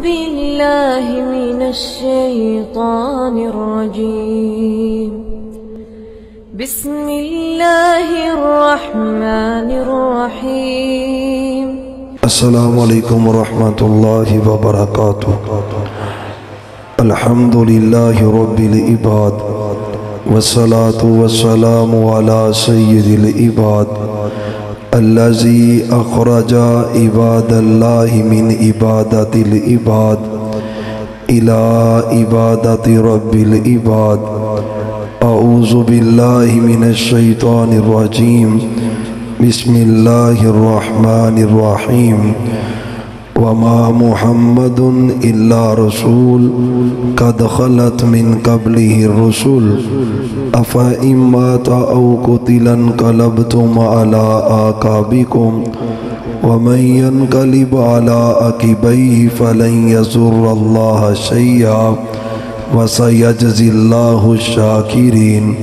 بالله من الشيطان الرجيم. بسم الله الرحمن الرحيم. السلام علیکم ورحمۃ اللہ وبرکاتہ. الحمد للہ رب العباد والصلاة والسلام على سید العباد الذي اخرج عباد اللہ من عبادت العباد الى عبادت رب العباد. اعوذ باللہ من الشیطان الرجیم. بسم اللہ الرحمن الرحیم. وما محمد الا رسول قد خلت من قبله الرسل افإن مات او قتل انقلبتم على اعقابكم ومن ينقلب على عقبيه فلن يضر الله شيئا وسيجزي الله الشاكرين.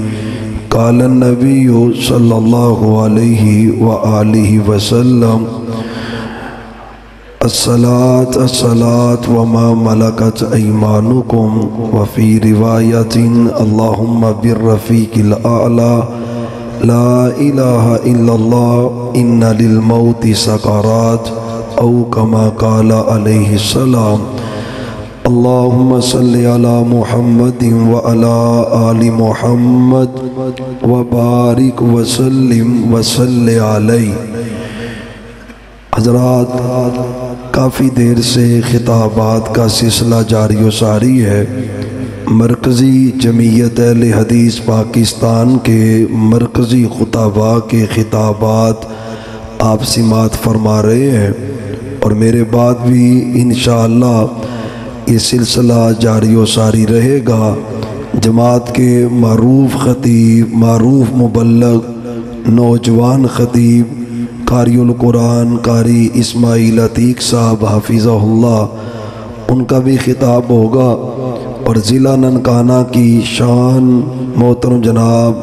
قال النبي صلى الله عليه وآله وسلم الصلاة الصلاة وما ملكت أيمانكم. وفي رواية اللهم بالرفيق الأعلى لا إله إلا الله إن للموت سكرات أو كما قال عليه السلام. اللهم صل على محمد وعلى آل محمد وبارك وسلم وصل علیہ. حضرات، کافی دیر سے خطابات کا سلسلہ جاری و ساری ہے. مرکزی جمعیت اہل حدیث پاکستان کے مرکزی خطباء کے خطابات آپ سماعت فرما رہے ہیں، اور میرے بعد بھی انشاءاللہ یہ سلسلہ جاری و ساری رہے گا. جماعت کے معروف خطیب، معروف مبلغ، نوجوان خطیب، قاری القرآن قاری اسماعیل عتیق صاحب حفظہ اللہ، ان کا بھی خطاب ہوگا. اور ضلع ننکانہ کی شان محترم جناب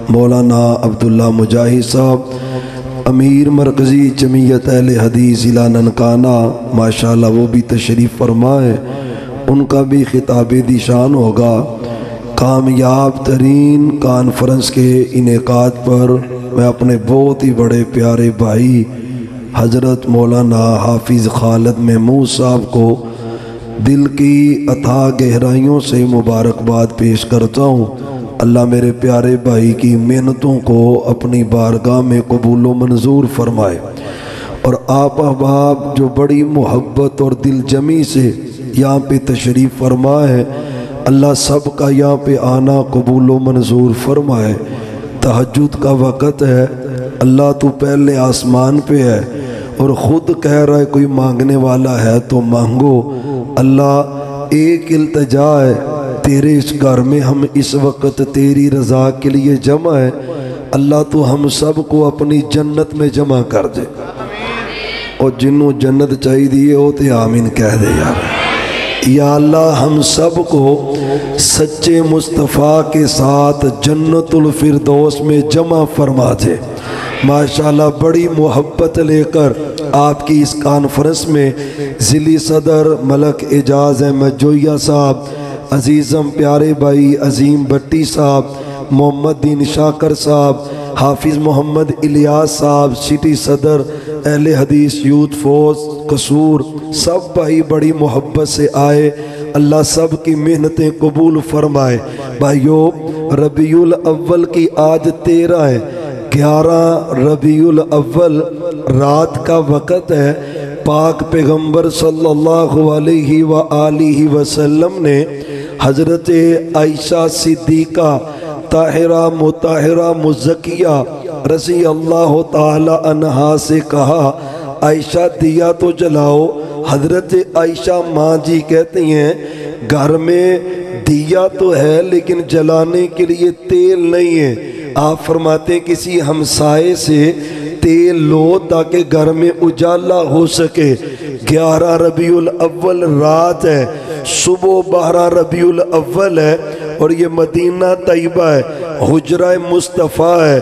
مولانا عبداللہ مجاہد صاحب، امیر مرکزی جمعیت اہل حدیث ضلع ننکانہ، ماشاءاللہ وہ بھی تشریف فرمائے، ان کا بھی خطاب دی شان ہوگا. کامیاب ترین کانفرنس کے انعقاد پر میں اپنے بہت ہی بڑے پیارے بھائی حضرت مولانا حافظ خالد محمود صاحب کو دل کی اتھاہ گہرائیوں سے مبارکباد پیش کرتا ہوں. اللہ میرے پیارے بھائی کی محنتوں کو اپنی بارگاہ میں قبول و منظور فرمائے، اور آپ احباب جو بڑی محبت اور دل جمی سے یہاں پہ تشریف فرمائے، اللہ سب کا یہاں پہ آنا قبول و منظور فرمائے. تہجد کا وقت ہے، اللہ تو پہلے آسمان پہ ہے اور خود کہہ رہا ہے کوئی مانگنے والا ہے تو مانگو. اللہ ایک التجا ہے تیرے اس گھر میں، ہم اس وقت تیری رضا کے لیے جمع ہے. اللہ تو ہم سب کو اپنی جنت میں جمع کر دے، اور جنہوں جنت چاہیے دیئے ہوتے آمین کہہ دے. یا اللہ ہم سب کو سچے مصطفیٰ کے ساتھ جنت الفردوس میں جمع فرما دے. ماشاءاللہ بڑی محبت لے کر آپ کی اس کانفرنس میں ضلعی صدر ملک اعجاز احمد جویہ صاحب، عزیزم پیارے بھائی عظیم بٹی صاحب، محمد دین شاکر صاحب، حافظ محمد الیاس صاحب، سٹی صدر اہل حدیث یوتھ فورس قصور، سب بھائی بڑی محبت سے آئے. اللہ سب کی محنتیں قبول فرمائے. بھائیو، ربیع الاول کی آج 13 ہے، 11 ربیع الاول رات کا وقت ہے. پاک پیغمبر صلی اللہ علیہ وآلہ وسلم نے حضرت عائشہ صدیقہ طاہرہ مطہرہ مزکیہ رضی اللہ تعالی عنہا سے کہا، عائشہ دیا تو جلاؤ. حضرت عائشہ ماں جی کہتی ہیں گھر میں دیا تو ہے لیکن جلانے کے لیے تیل نہیں ہے. آپ فرماتے ہیں کسی ہمسائے سے تیل لو تاکہ گھر میں اجالا ہو سکے. 11 ربیع الاول رات ہے، صبح 12 ربیع الاول ہے، اور یہ مدینہ طیبہ ہے، حجرہ مصطفیٰ ہے،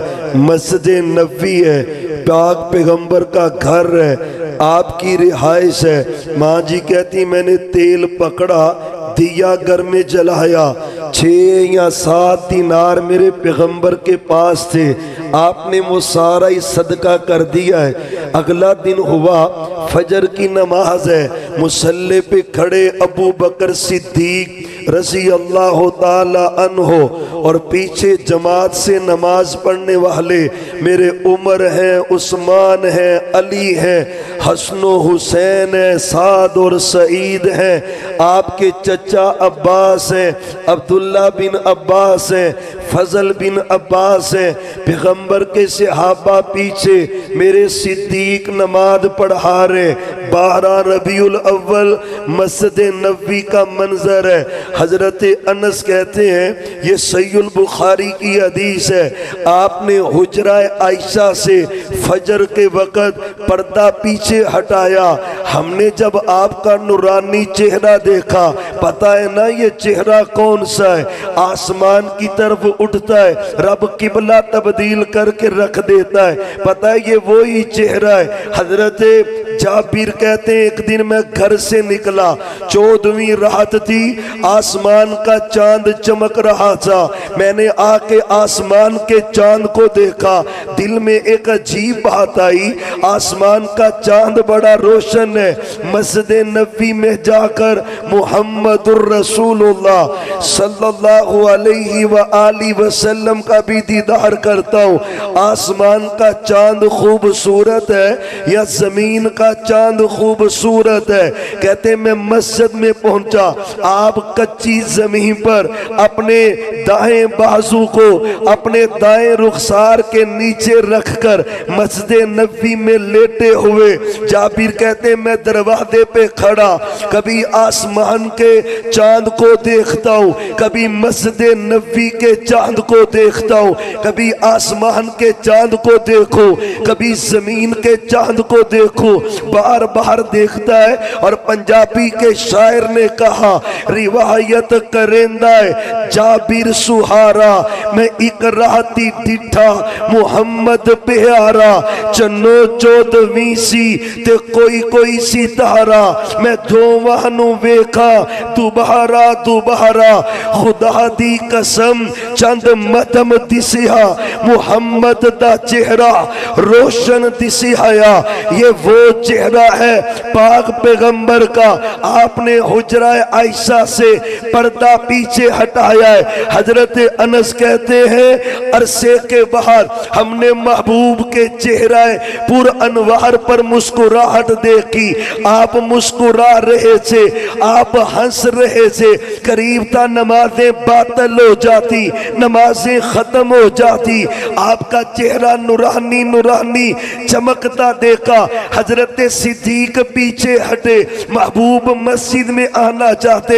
مسجد نبوی ہے، پاک پیغمبر کا گھر ہے. آپ کی رہائش ہے۔ ماں جی کہتی میں نے تیل پکڑا، دیا گھر میں جلایا، 6 یا 7 دینار میرے پیغمبر کے پاس تھے، آپ نے وہ سارا ہی صدقہ کر دیا ہے۔ اگلا دن ہوا، فجر کی نماز ہے، مصلی پہ کھڑے ابو بکر صدیق رضی اللہ تعالی عنہ اور پیچھے جماعت سے نماز پڑھنے والے میرے عمر ہیں، عثمان ہیں، علی ہیں، حسن و حسین ہیں، سعد اور سعید ہیں، آپ کے چچا عباس ہیں، عبداللہ بن عباس ہیں، فضل بن عباس ہیں، پیغمبر کے صحابہ پیچھے، میرے صدیق نماز پڑھا رہے۔ 12 ربیع الاول مسجد نبوی کا منظر ہے۔ حضرت انس کہتے ہیں، یہ صحیح البخاری کی حدیث ہے، آپ نے حجرہ عائشہ سے فجر کے وقت پردہ پیچھے ہٹایا، ہم نے جب آپ کا نورانی چہرہ دیکھا، پتہ ہے نا یہ چہرہ کون سا ہے؟ آسمان کی طرف اٹھتا ہے، رب قبلہ تبدیل کر کے رکھ دیتا ہے، پتہ ہے یہ وہی چہرہ ہے۔ حضرت جابر کہتے ہیں، ایک دن میں گھر سے نکلا، 14ویں رات تھی، آسمان کا چاند چمک رہا تھا، میں نے آ کے آسمان کے چاند کو دیکھا، دل میں ایک عجیب بات آئی، آسمان کا چاند بڑا روشن ہے، مسجد نبوی میں جا کر محمد الرسول اللہ صلی اللہ علیہ وآلہ وسلم کا بھی دیدار کرتا ہوں۔ آسمان کا چاند خوبصورت ہے یا زمین کا چاند خوبصورت ہے؟ کہتے ہیں میں مسجد میں پہنچا، آپ کچی زمین پر اپنے دائیں بازو کو اپنے دائیں رخسار کے نیچے رکھ کر مسجد نبوی میں لیٹے ہوئے۔ جابر کہتے ہیں میں دروازے پہ کھڑا، کبھی آسمان کے چاند کو دیکھتا ہوں، کبھی مسجد نبوی کے چاند کو دیکھتا ہوں، کبھی آسمان کے چاند کو دیکھو، کبھی زمین کے چاند کو دیکھو، بار بار دیکھتا ہے۔ اور پنجابی کے شاعر نے کہا، روایت کرندہ ہے جابر سہارا، میں ایک راتی ڈٹھا محمد پیارا، چنو 14ویں سی تے کوئی ستارہ، میں دوانوں ویکھا دوبارہ خدا دی قسم چند مدم دسیا، محمد دا چہرہ روشن دسیا، یہ وہ چہرہ ہے پاک پیغمبر کا۔ آپ نے حجرہ عائشہ سے پردہ پیچھے ہٹایا ہے۔ حضرت انس کہتے ہیں عرصے کے بعد ہم نے محبوب کے چہرہ پر انوار پر مسکراہٹ دیکھی، آپ مسکرا رہے تھے، آپ ہنس رہے تھے، قریب تا نمازیں باطل ہو جاتی، نمازیں ختم ہو جاتی، آپ کا چہرہ نورانی چمکتا دیکھا۔ حضرت صدیق پیچھے ہٹے، محبوب مسجد میں آنا چاہتے،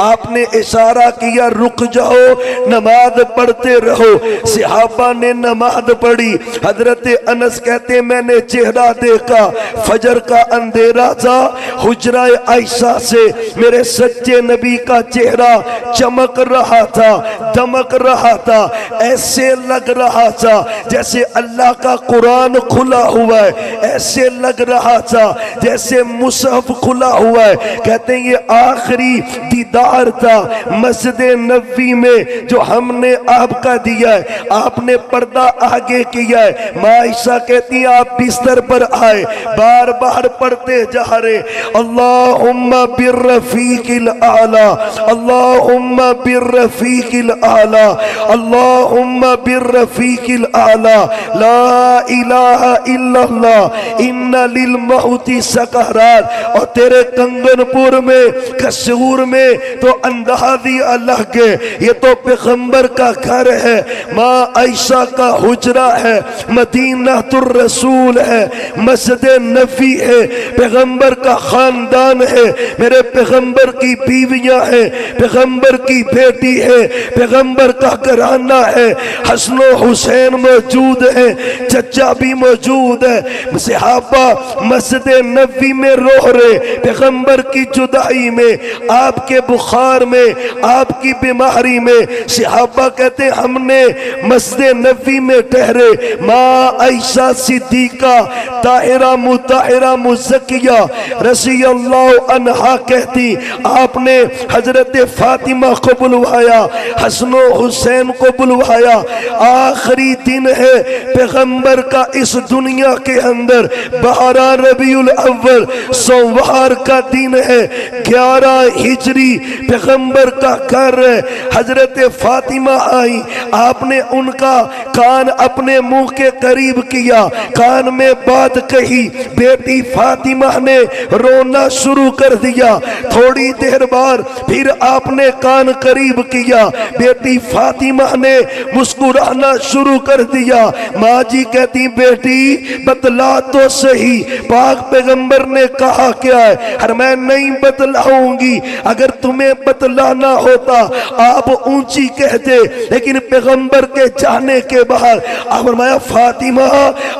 آپ نے اشارہ کیا رک جاؤ، نماز پڑھتے رہو۔ صحابہ نے نماز پڑھی۔ حضرت انس کہتے میں نے چہرہ دیکھا، فجر کا اندھیرا تھا، حجرہ عائشہ سے میرے سچے نبی کا چہرہ چمک رہا تھا، دمک رہا تھا، ایسے لگ رہا تھا جیسے اللہ کا قرآن کھلا ہوا ہے، ایسے لگ رہا تھا جیسے مصحف کھلا ہوا ہے۔ کہتے ہیں یہ آخری دیدار تھا مسجد نبوی میں جو ہم نے آپ کا دیا ہے، آپ نے پردہ آگے کیا ہے۔ ماں عائشہ کہتی ہیں آپ بستر پر آئے، بار بار پڑھتے جا رہے، اللہم بالرفیق الاعلی، اللہم بالرفیق الاعلی، اللہم بالرفیق الاعلی، لا الہ الا اللہ، ان للموت سکرات۔ اور تیرے کنگن پور میں قصور میں تو اندازی الگ ہے، یہ تو پیغمبر کا گھر ہے، ماں عائشہ کا حجرہ ہے، مدینہ الرسول ہے، مسجد نبوی ہے، پیغمبر کا خاندان ہے، میرے پیغمبر کی بیویاں ہیں، پیغمبر کی بیٹی ہے، پیغمبر کا گھرانہ ہے، حسن و حسین موجود ہے، چچا بھی موجود ہے، صحابہ مسجد نبوی میں رو رہے، پیغمبر کی جدائی میں، آپ کے بخار میں، آپ کی بیماری میں۔ صحابہ کہتے ہیں ہم نے مسجد نبوی میں ٹھہرے، ماں عائشہ صدیقہ طاہرہ مطہرہ مزکیہ رضی اللہ عنہا کہتی آپ نے حضرت فاطمہ کو بلوایا، حسن و حسین کو بلوایا، آخری دن ہے پیغمبر کا اس دنیا کے اندر، 12 ربیع الاول سوار کا دن ہے، 11 ہجری پیغمبر کا گھر ہے۔ حضرت فاطمہ آئی، آپ نے ان کا کان اپنے منہ کے قریب کیا، کان میں بات کہی، بیٹی فاطمہ نے رونا شروع کر دیا، تھوڑی دیر بعد پھر آپ نے کان قریب کیا، بیٹی فاطمہ نے مسکرانا شروع کر دیا۔ ماں جی کہتی بیٹی بتلا تو صحیح پاک پیغمبر نے کہا کیا ہے؟ میں نہیں بتلاؤں گی، اگر تمہیں بتلانا ہوتا آپ اونچی کہتے، لیکن پیغمبر کے جانے کے بعد آپ فرمایا فاطمہ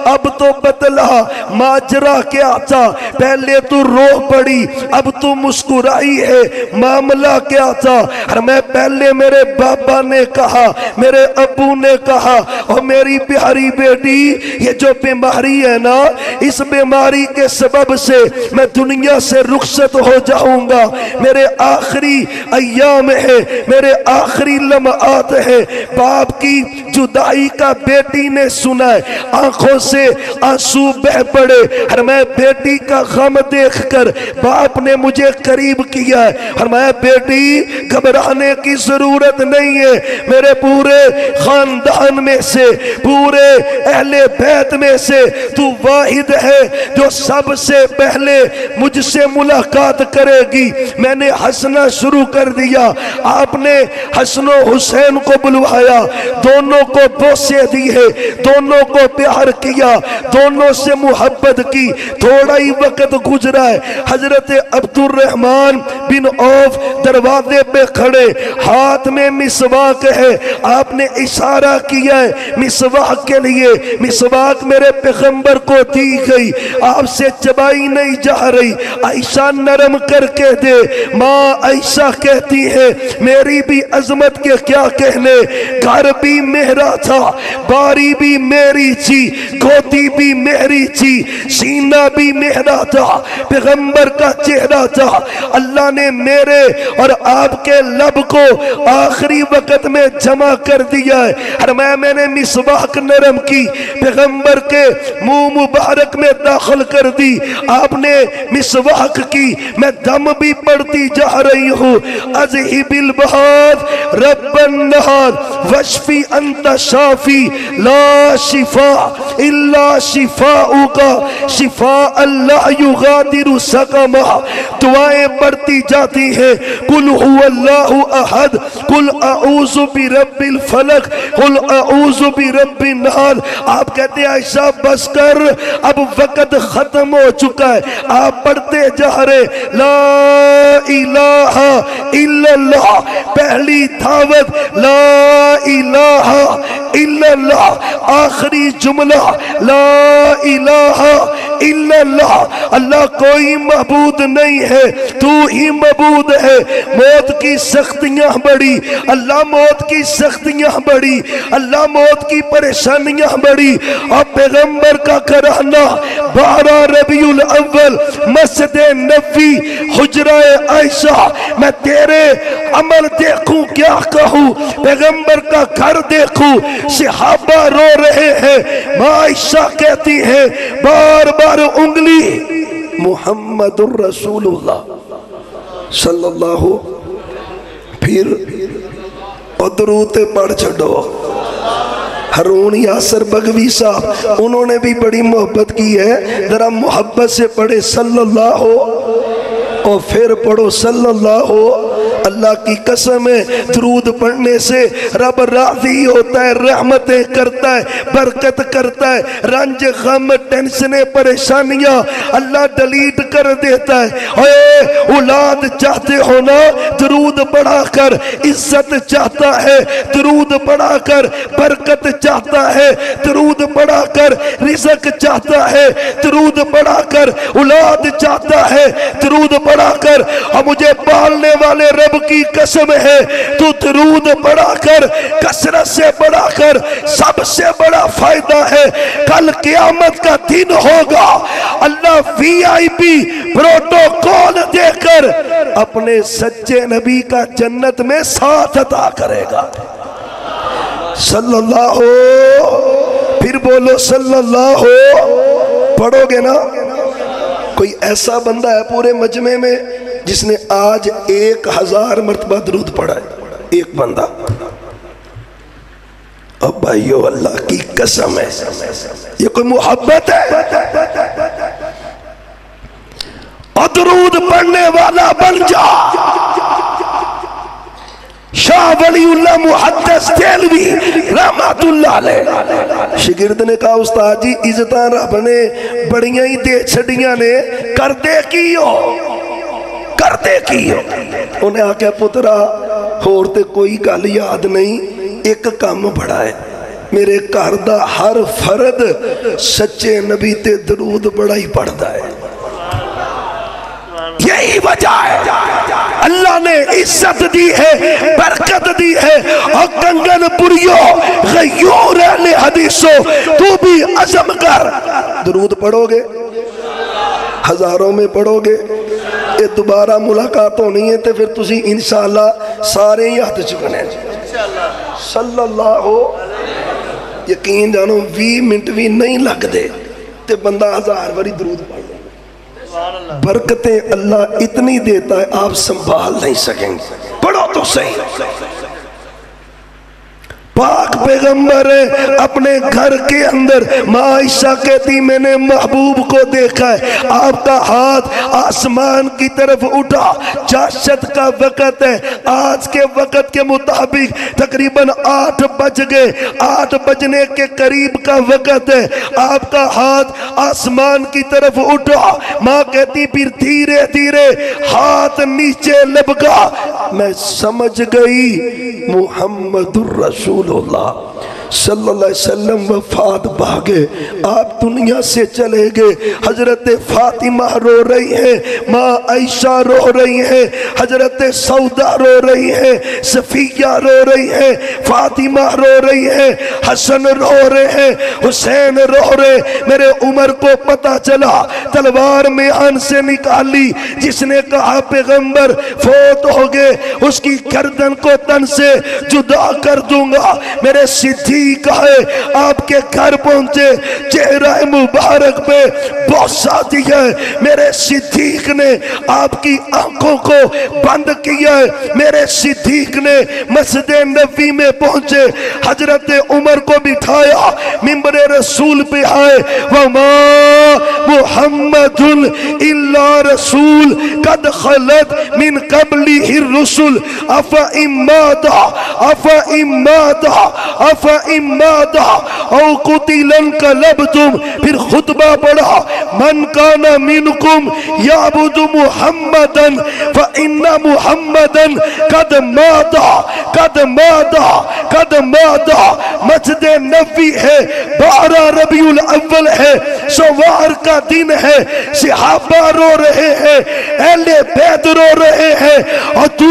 اب تو بتلا ماجرا کیا تھا، پہلے تو رو پڑی اب تو مسکرائی ہے، معاملہ کیا تھا؟ میں پہلے میرے بابا نے کہا، میرے ابو نے کہا، اور میری پیاری بیٹی یہ جو بیماری ہے نا، اس بیماری کے سبب سے میں دنیا سے رخصت ہو جاؤں گا، میرے آخری ایام ہے، میرے آخری لمحات ہے۔ باپ کی جدائی کا بیٹی نے سنا ہے، آنکھوں سے آنسو بہ پڑے، میں بیٹی کا غم دیکھ کر باپ نے مجھے قریب کیا ہے، فرمایا بیٹی گھبرانے کی ضرورت نہیں ہے، میرے پورے خاندان میں سے، پورے اہل بیت میں سے تو واحد ہے جو سب سے پہلے مجھ سے ملاقات کرے گی۔ میں نے ہنسنا شروع کر دیا، آپ نے حسن و حسین کو بلوایا، دونوں کو بوسے دیے، دونوں کو پیار کیا، دونوں سے محبت کی۔ تھوڑا ہی وقت گزرا ہے، حضرت عبد الرحمن بن عوف دروازے پہ کھڑے، ہاتھ میں مسواک ہے، آپ نے اشارہ کیا ہے مسواک کے لیے، مسواک میرے پیغمبر کو دی گئی، آپ سے چبائی نہیں جا رہی، عائشہ نرم کر کے دے۔ ماں عائشہ کہتی ہے میری بھی عظمت کے کیا کہنے، گھر بھی میرا تھا، باری بھی میری تھی، گودی بھی میری تھی، سینہ بھی میرا تھا، پیغمبر کا چہرہ تھا، اللہ نے میرے اور آپ کے لب کو آخری وقت میں جمع کر دیا ہے۔ میں نے مسواک نرم کی، پیغمبر کے منہ مبارک میں داخل کر دی، آپ نے مسواک کی، میں دم بھی پڑتی جا رہی ہوں۔ اذہب البہاد رب النہار واشفی انت شافی لا شفاء الا شفاؤک شفاء لا یغادر سقما۔ دعائیں پڑھتی جاتی ہیں، قل هو اللہ احد، قل اعوذ برب الفلق، قل اعوذ برب الناس۔ آپ کہتے ہیں عائشہ بس کر، اب وقت ختم ہو چکا ہے، آپ پڑھتے جا رہے لا الہ الا اللہ، پہلی دعوت لا الہ الا اللہ، آخری جملہ لا الہ الا اللہ، اللہ کوئی معبود نہیں ہے، تو ہی معبود ہے۔ موت کی سختیاں بڑی، اللہ موت کی سختیاں بڑی، اللہ موت کی پریشانیاں بڑی، اور پیغمبر کا گھرانہ 12 ربیع الاول مسجد نبوی حجرہ عائشہ، میں تیرے عمل دیکھوں کیا کہوں، پیغمبر کا گھر دیکھوں، صحابہ رو رہے ہیں، ماں عائشہ کہتی ہیں بار بار انگلی محمد الرسول اللہ صلی اللہ، پھر درود پڑھ چھڑو۔ ہارون یاسر بغوی صاحب انہوں نے بھی بڑی محبت کی ہے، ذرا محبت سے پڑھے صلی اللہ اور پھر پڑھو صلی اللہ۔ اللہ کی قسم ہے درود پڑھنے سے رب راضی ہوتا ہے، رحمتیں کرتا ہے، برکت کرتا ہے، رنج غم ٹینشنیں پریشانیاں اللہ ڈیلیٹ کر دیتا ہے۔ اے اولاد چاہتے ہو نا، درود پڑھا کر عزت چاہتا ہے، درود پڑھا کر برکت چاہتا ہے، درود پڑھا کر رزق چاہتا ہے، درود پڑھا کر اولاد چاہتا ہے، درود پڑھا کر اور مجھے پالنے والے رب کی قسم ہے تو درود پڑھا کر کثرت سے پڑھا کر سب سے بڑا فائدہ ہے۔ کل قیامت کا دن ہوگا، اللہ وی آئی پی پروٹوکول دے کر اپنے سچے نبی کا جنت میں ساتھ عطا کرے گا۔ صلی اللہ ہو، پھر بولو صلی اللہ ہو۔ پڑھو گے نا؟ کوئی ایسا بندہ ہے پورے مجمع میں جس نے آج 1000 مرتبہ درود پڑھا ہے؟ ایک بندہ؟ اب بھائیو اللہ کی قسم ہے، یہ کوئی محبت ہے؟ اور درود پڑھنے والا بن جا۔ شاہ ولی اللہ محدث دہلوی رحمت اللہ علیہ شگرد نے کہا استاد جی عزتاں رب نے بڑیاں ہی دے چھڑیاں نے کردے کیو کردے کیو۔ انہیں آکے پترا ہوتے کوئی گل یاد نہیں، ایک کام بڑا ہے، میرے گھر دا ہر فرد سچے نبی تے درود بڑا ہی پڑھتا ہے۔ یہی وجہ ہے اللہ نے عزت دی ہے، برکت دی ہے۔ اور کنگن پریو غیور اہل حدیثو تو بھی عزم کر، درود پڑھو گے، ہزاروں میں پڑھو گے، یہ دوبارہ ملاقات ہونی ہے تو پھر تسی انشاءاللہ سارے ہی ہاتھ چکنے صلی اللہ ہو۔ یقین جانو 20 منٹ بھی نہیں لگ دے تے بندہ 1000 باری درود پڑھ لے۔ برکتیں اللہ اتنی دیتا ہے آپ سنبھال نہیں سکیں گے۔ پڑھو تو صحیح۔ پاک پیغمبر اپنے گھر کے اندر ماں عائشہ کہتی میں نے محبوب کو دیکھا ہے، آپ کا ہاتھ آسمان کی طرف اٹھا، چاشت کا وقت ہے، آج کے وقت کے مطابق تقریباً 8 بج گئے، 8 بجنے کے قریب کا وقت ہے، آپ کا ہاتھ آسمان کی طرف اٹھا۔ ماں کہتی پھر دھیرے دھیرے ہاتھ نیچے لبکا، میں سمجھ گئی محمد الرسول اللہ صلی اللہ علیہ وسلم وفات بھاگے، آپ دنیا سے چلے گئے۔ حضرت فاطمہ رو رہی ہیں، ماں عائشہ رو رہی ہیں، حضرت سودا رو رہی ہیں، صفیہ رو رہی ہیں، فاطمہ رو رہی ہیں، حسن رو رہے ہیں، حسین رو رہے۔ میرے عمر کو پتا چلا، تلوار میان سے نکالی، جس نے کہا پیغمبر فوت ہو گئے اس کی گردن کو تن سے جدا کر دوں گا۔ میرے صدیق ہے آپ کے گھر پہنچے، چہرہ مبارک پہ بوسہ دیا ہے، میرے صدیق نے آپ کی آنکھوں کو بند کیا ہے۔ میرے صدیق نے مسجد نبوی میں پہنچے، حضرت عمر کو بٹھایا، منبر رسول پہ آئے، وَمَا مُحَمَّدٌ إِلَّا رَسُول قَدْ خَلَتْ مِنْ قَبْلِهِ الرُّسُلُ أَفَإِمَّادَ أَوْ قُتِلَ انقلبتم۔ پھر خطبہ پڑھا، مَنْ كَانَ مِنْكُمْ يَعْبُدُ مُحَمَّدًا فَإِنَّ مُحَمَّدًا قَدْ مَاتَ۔ مسجد نبوی ہے، 12 ربیع الاول ہے، سوار کا دن ہے، صحابہ رو رہے ہیں، اہل بیت رو رہے ہیں، اور تو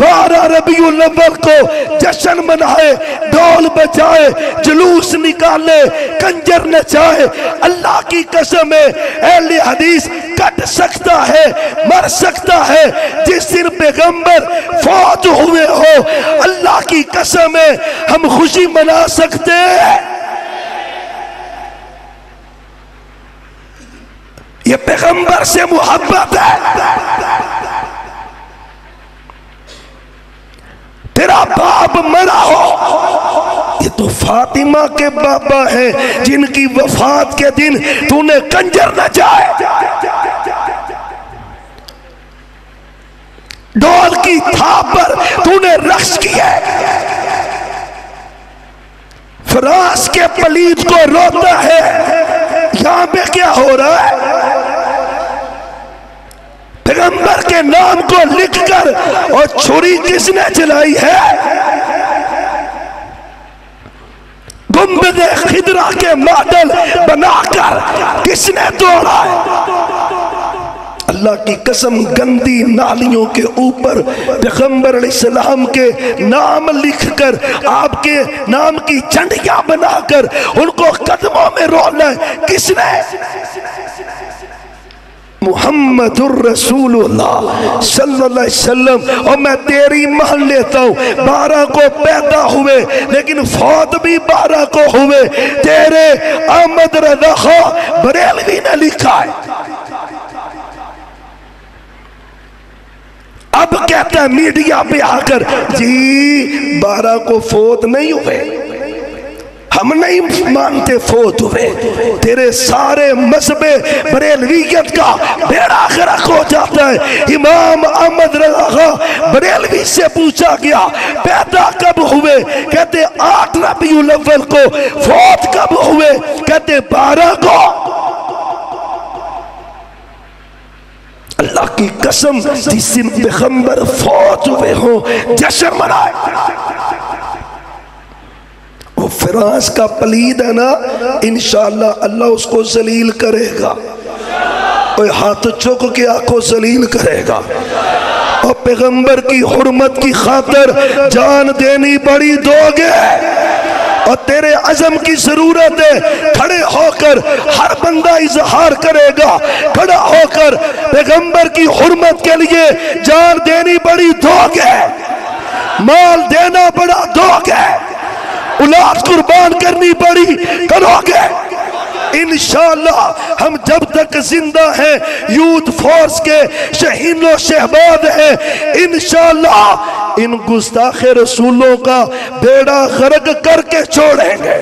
12 ربیع الاول کو جشن منائے، ڈول بجائے، جلوس نکالے، کنجر نچائے۔ اللہ کی قسم ہے اہل حدیث کٹ سکتا ہے، مر سکتا ہے، جس دن پیغمبر فوت ہوئے ہو اللہ کی قسم ہے ہم خوشی منا سکتے ہیں۔ یہ پیغمبر سے محبت ہے۔ تیرا باپ مرا ہو، یہ تو فاطمہ کے بابا ہیں جن کی وفات کے دن تو نے کنجر نہ جائے، ڈول کی تھاپ پر تو نے رقص کیا ہے، فراش کے پلید کو روتا ہے۔ یہاں پہ کیا ہو رہا ہے؟ پیغمبر کے نام کو لکھ کر اور چھری کس نے چلائی ہے؟ گنبد خضرا کے ماڈل بنا کر کس نے توڑا ہے؟ اللہ کی قسم گندی نالیوں کے اوپر پیغمبر علیہ السلام کے نام لکھ کر آپ کے نام کی جھنڈیاں بنا کر ان کو قدموں میں رونا ہے کس نے؟ محمد الرسول اللہ صلی اللہ علیہ وسلم۔ اور میں تیری مان لیتا ہوں 12 کو پیدا ہوئے لیکن فوت بھی 12 کو ہوئے، تیرے احمد رضا خان بریلوی نے لکھا ہے۔ اب کہتا ہے میڈیا پہ آ کر جی 12 کو فوت نہیں ہوئے، ہم نہیں مانتے فوت ہوئے۔ تیرے سارے مذہب بریلویت کا بیڑا غرق ہو جاتا ہے۔ امام احمد رضا خان بریلوی سے پوچھا گیا پیدا کب ہوئے؟ کہتے 8 ربیع الاول کو۔ فوت کب ہوئے؟ کہتے 12 کو۔ اللہ کی قسم جس دن پیغمبر فوت ہوئے ہوں جشن منائے۔ وہ فراز کا پلید ہے نا، انشاءاللہ اللہ اس کو ذلیل کرے گا، کوئی ہاتھ چک کے آپ کو ذلیل کرے گا۔ اور پیغمبر کی حرمت کی خاطر جان دینی بڑی دو گے، اور تیرے عزم کی ضرورت ہے۔ کھڑے ہو کر ہر بندہ اظہار کرے گا، کھڑا ہو کر پیغمبر کی حرمت کے لیے جان دینی بڑی دوگ ہے، مال دینا بڑا دوگ ہے، اولاد قربان کرنی بڑی کرو گے۔ انشاءاللہ ہم جب تک زندہ ہیں یوتھ فورس کے شہین و شہباد ہیں، انشاءاللہ ان گستاخ رسولوں کا بیڑا غرق کر کے چھوڑیں گے۔